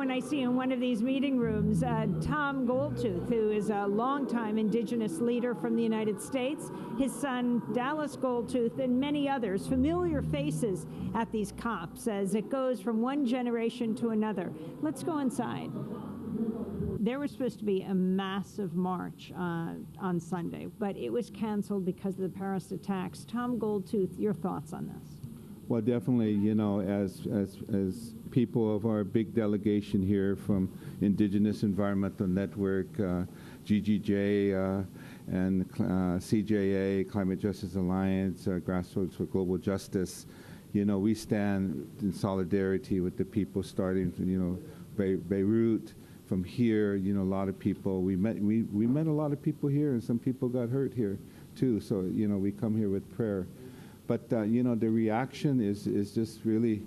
when I see in one of these meeting rooms Tom Goldtooth, who is a longtime Indigenous leader from the United States, his son Dallas Goldtooth, and many others, familiar faces at these COPs as it goes from one generation to another. Let's go inside. There was supposed to be a massive march on Sunday, but it was canceled because of the Paris attacks. Tom Goldtooth, your thoughts on this? Well, definitely, as people of our big delegation here from Indigenous Environmental Network, GGJ, and CJA, Climate Justice Alliance, Grassroots for Global Justice, we stand in solidarity with the people starting from, Beirut. From here, a lot of people, we met a lot of people here, and some people got hurt here too. So, we come here with prayer. But, the reaction is just really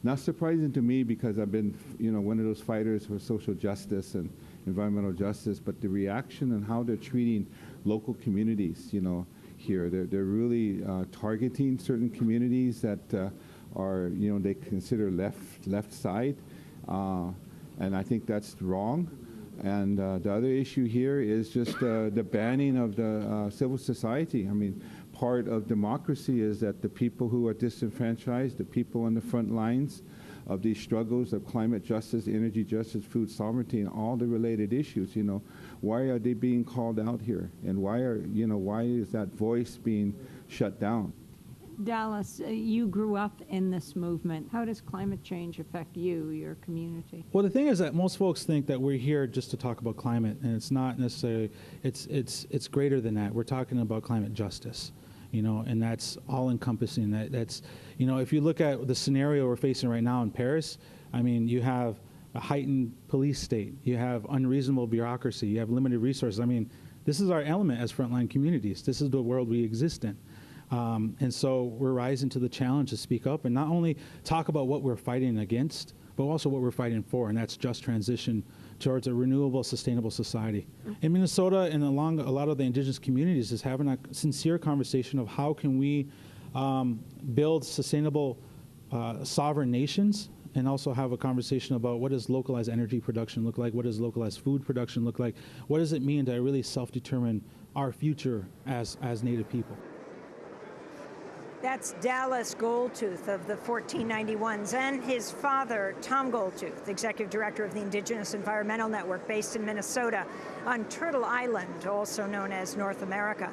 not surprising to me, because I've been, one of those fighters for social justice and environmental justice. But the reaction and how they're treating local communities, here, they're really targeting certain communities that are, they consider left side. And I think that's wrong. And the other issue here is just the banning of the civil society. I mean, part of democracy is that the people who are disenfranchised, the people on the front lines of these struggles of climate justice, energy justice, food sovereignty, and all the related issues, why are they being called out here? And why is that voice being shut down? Dallas, you grew up in this movement. How does climate change affect you, your community? Well, the thing is that most folks think that we're here just to talk about climate, and it's not necessarily. It's greater than that. We're talking about climate justice, and that's all-encompassing. That's if you look at the scenario we're facing right now in Paris, I mean, you have a heightened police state, you have unreasonable bureaucracy, you have limited resources. I mean, this is our element as frontline communities. This is the world we exist in. And so we're rising to the challenge to speak up and not only talk about what we're fighting against, but also what we're fighting for, and that's just transition towards a renewable, sustainable society. In Minnesota and along a lot of the Indigenous communities is having a sincere conversation of how can we build sustainable sovereign nations, and also have a conversation about what does localized energy production look like, what does localized food production look like, what does it mean to really self-determine our future as Native people. That's Dallas Goldtooth of the 1491s, and his father, Tom Goldtooth, Executive Director of the Indigenous Environmental Network based in Minnesota on Turtle Island, also known as North America.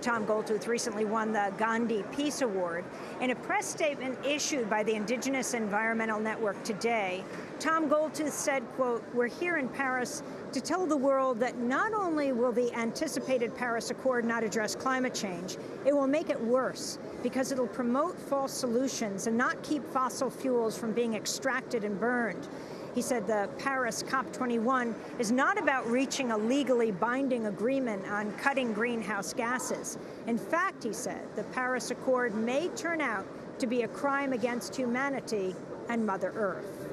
Tom Goldtooth recently won the Gandhi Peace Award. In a press statement issued by the Indigenous Environmental Network today, Tom Goldtooth said, quote, "We're here in Paris to tell the world that not only will the anticipated Paris Accord not address climate change, it will make it worse because it'll promote false solutions and not keep fossil fuels from being extracted and burned." He said the Paris COP21 is not about reaching a legally binding agreement on cutting greenhouse gases. In fact, he said, the Paris Accord may turn out to be a crime against humanity and Mother Earth.